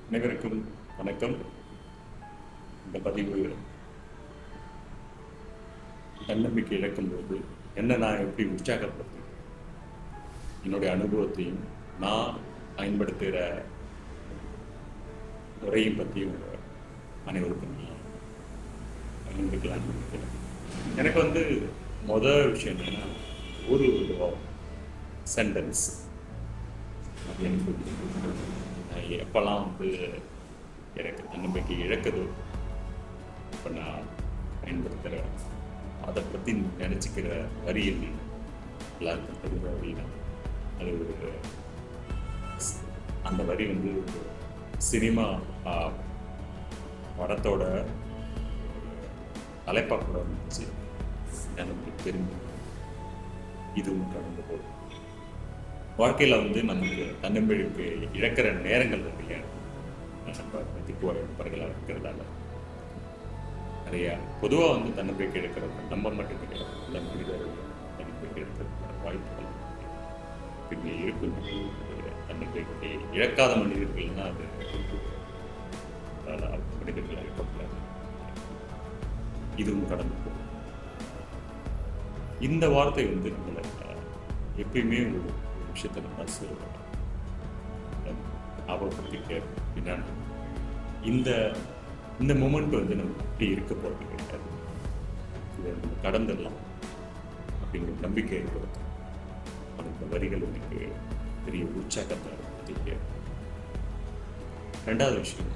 அனைவருக்கும் வணக்கம். இந்த பதிவு தன்னம்பிக்கை இழக்கும்போது என்ன நான் எப்படி உற்சாகப்படுத்தி என்னுடைய அனுபவத்தையும் நான் பயன்படுத்துகிற முறையும் பற்றியும் அனைவருக்கும் பயன்படுத்தலாம்னு நினைக்கிறேன். எனக்கு முதல் விஷயம் என்னன்னா, ஒரு சென்டென்ஸ் அது எனக்கு எப்பெல்லாம் எனக்கு தன்னம்பிக்கை இழக்குதோ இப்போ நான் பயன்படுத்துகிற அதை பற்றி நினச்சிக்கிற வரி என்ன எல்லாருக்கும் தெரிஞ்ச வரி தான். அது அந்த வரி சினிமா படத்தோட தலைப்பாக கூட இருந்துச்சு. எனக்கு தெரிஞ்சு இதுவும் கடந்து போகும். வாழ்க்கையில் நமக்கு தன்னம்பிக்கை இழக்கிற நேரங்கள் நிறைய நட்பர்களாக இருக்கிறதால நிறையா பொதுவாக தன்னம்பிக்கை இழக்கிறது நம்ம மட்டும் கிடையாது, எல்லா மனிதர்கள் தன்னம்பிக்கை இழக்கிறதுக்கான வாய்ப்புகள் பின்னே இருக்கும். தன்னம்பிக்கை இழக்காத மனிதர்கள்னா அது மனிதர்களாக இருக்கக்கூடாது. இதுவும் கடந்து போகும். இந்த வார்த்தை நம்மளை எப்பயுமே ஒரு விஷயத்தை மனசு ஞாபகப்படுத்திட்டே இருக்கும். என்னன்னா, இந்த மூமெண்ட் நம்ம இப்படி இருக்க போகிறது கிடையாது, இதை நம்ம கடந்துடலாம் அப்படிங்கிற நம்பிக்கை ஏற்படுத்தும். அந்த வரிகள் எனக்கு பெரிய உற்சாகத்தை பற்றிக்க. ரெண்டாவது விஷயம்,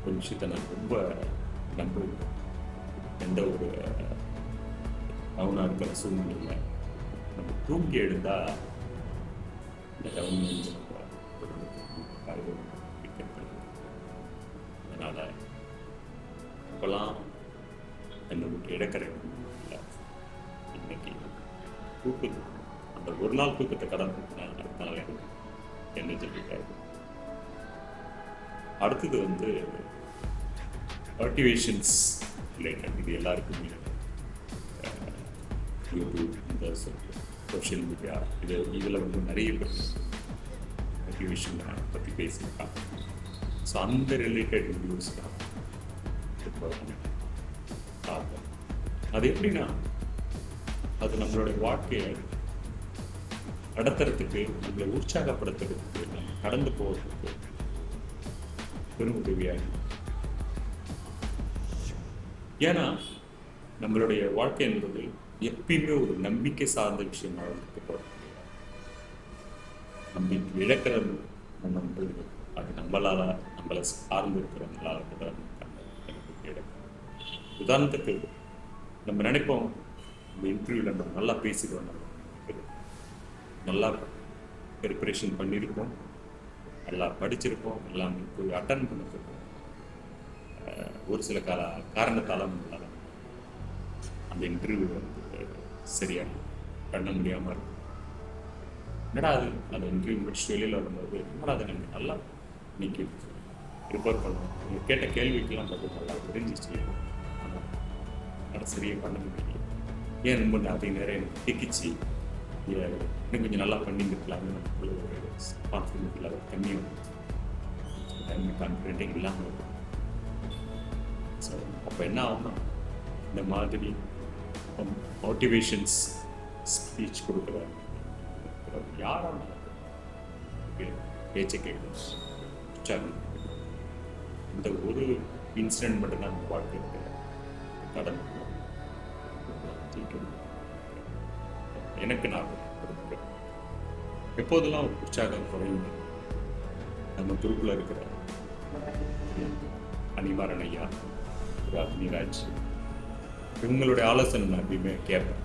ஒரு விஷயத்தை நான் ரொம்ப நம்புவேன். எந்த ஒரு டவுனாக இருக்கிற சூழ்நிலையில் நம்ம தூங்கி எழுந்தால் இந்த டவுன் அதனால் இப்போலாம் என்னோட இழக்கிறேன். இன்னைக்கு தூக்குது, அந்த ஒரு நாள் தூக்கத்தை கடந்து அடுத்த நாள் எனக்கு என்ன சொல்லிட்டாரு. அடுத்தது மோட்டிவேஷன்ஸ் ரிலேட்டட். இது எல்லாருக்குமே யூடியூப், இந்த சோஷியல் மீடியா இதில் நிறைய பேர் மோட்டிவேஷன் பற்றி பேசியிருக்காங்க. ஸோ அந்த ரிலேட்டட் வீடியோஸ் தான் பார்ப்போம். அது எப்படின்னா, அது நம்மளுடைய வாழ்க்கையை நடத்துறதுக்கு, நம்மளை உற்சாகப்படுத்துறதுக்கு, நம்ம கடந்து போகிறதுக்கு பெரும் உதவியாக இருக்கும். ஏன்னா நம்மளுடைய வாழ்க்கை என்பது எப்பயுமே ஒரு நம்பிக்கை சார்ந்த விஷயமாக இருக்க. நம்பிக்கை இழக்கிற நம்ம அது நம்மளை சார்ந்து இருக்கிறவங்களால கூட நம்பிக்கை இழக்கும். உதாரணத்துக்கு நம்ம நினைப்போம், நம்ம இன்டர்வியூவில் நம்ம நல்லா பேசிடுவோம், நம்ம நல்லா ப்ரிப்பரேஷன் பண்ணியிருப்போம், நல்லா படிச்சிருப்போம், எல்லாம் போய் அட்டன் பண்ணிருப்போம். ஒரு சில காரணத்தால் நம்மளால் அந்த இன்டர்வியூ சரியாக பண்ண முடியாமல் இருக்கும். என்னடா அந்த இன்டர்வியூ முடிச்சுட்டு வெளியில் வரும்போது, என்னடா அதை நம்ம நல்லா இன்னைக்கு ப்ரிப்பேர் பண்ணோம், நீங்கள் கேட்ட கேள்விக்கெல்லாம் பார்த்து நல்லா தெரிஞ்சிச்சு, ஆனால் சரியாக பண்ண முடியல, ஏன் ரொம்ப அதிக நேரம் எனக்கு திக்கிச்சு, இன்னும் கொஞ்சம் நல்லா பண்ணியிருக்கலாம்னு நமக்குள்ள ஒரு கான்ஃபிடென்ட் லெவல் கம்மியாக வந்து கான்ஃபிடென்ட்டே இல்லாமல் இருக்கும். ஸோ அப்போ என்ன ஆகும்னா, இந்த மாதிரி மோட்டிவேஷன்ஸ் ஸ்பீச் கொடுக்குற யாரும் பேச்சை கேட்கணும், உற்சாகம். இந்த ஒரு இன்சிடென்ட் மட்டும்தான் நம்ம வாழ்க்கையில் கடந்து எனக்கு நான் எப்போதெல்லாம் உற்சாகம் குறையும், நம்ம குரூப்பில் இருக்கிற அனிமாரன் ஐயா, அக்னிராஜ், இவங்களுடைய ஆலோசனை நான் எப்பயுமே கேட்பேன்.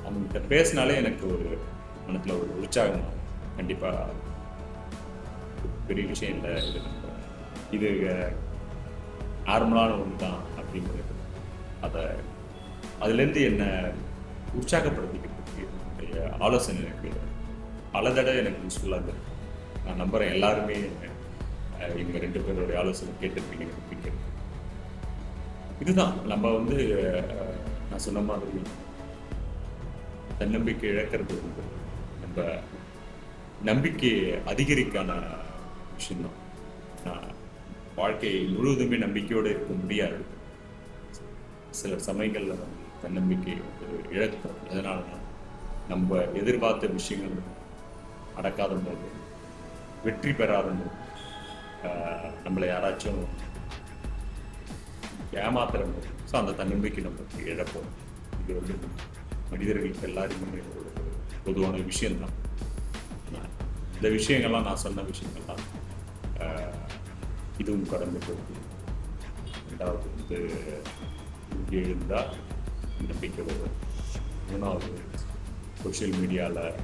அவங்ககிட்ட பேசினாலே எனக்கு ஒரு மனத்தில் ஒரு உற்சாகம். கண்டிப்பாக பெரிய விஷயம் இல்லை, இது நார்மலான ஒன்று தான் அப்படிங்கிறது. அதுலேருந்து என்னை உற்சாகப்படுத்திக்கிறதுக்கு என்னுடைய ஆலோசனை எனக்கு பல தடவை எனக்கு யூஸ்ஃபுல்லாக இருந்தது. நான் நம்புகிறேன் எல்லாருமே இவங்க 2 பேருடைய ஆலோசனை கேட்டிருப்பீங்கன்னு நம்பிக்கிறேன். இதுதான் நம்ம நான் சொன்ன மாதிரி தன்னம்பிக்கை இழக்கிறது நம்ம நம்பிக்கை அதிகரிக்கான விஷயம்தான். வாழ்க்கை முழுவதுமே நம்பிக்கையோடு இருக்க முடியாது. சில சமயங்களில் தன்னம்பிக்கை இழக்கும். எதனாலனா நம்ம எதிர்பார்த்த விஷயங்கள் நடக்காத போது, வெற்றி பெறாத போது, நம்மளை யாராச்சும் ஏமாத்துற போது, ஸோ அந்த தன்னம்பிக்கை நமக்கு இழப்போம். இது வந்து மனிதர்களுக்கு எல்லாருக்குமே ஒரு பொதுவான விஷயம்தான். இந்த விஷயங்கள்லாம் நான் சொன்ன விஷயங்கள்லாம் இதுவும் கடந்து போகுது. ரெண்டாவது வந்து எழுந்தால் நம்பிக்கை வரும். மூணாவது சோஷியல் மீடியாவில்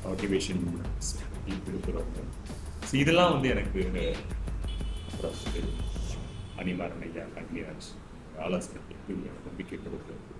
மோட்டிவேஷன் கொடுக்குறவங்க. ஸோ இதெல்லாம் வந்து எனக்கு அப்புறம் வந்து அனிமாரன் ஐயா, கன்னியாஜ் ஆலோசனை நம்பிக்கை கொடுக்குறது.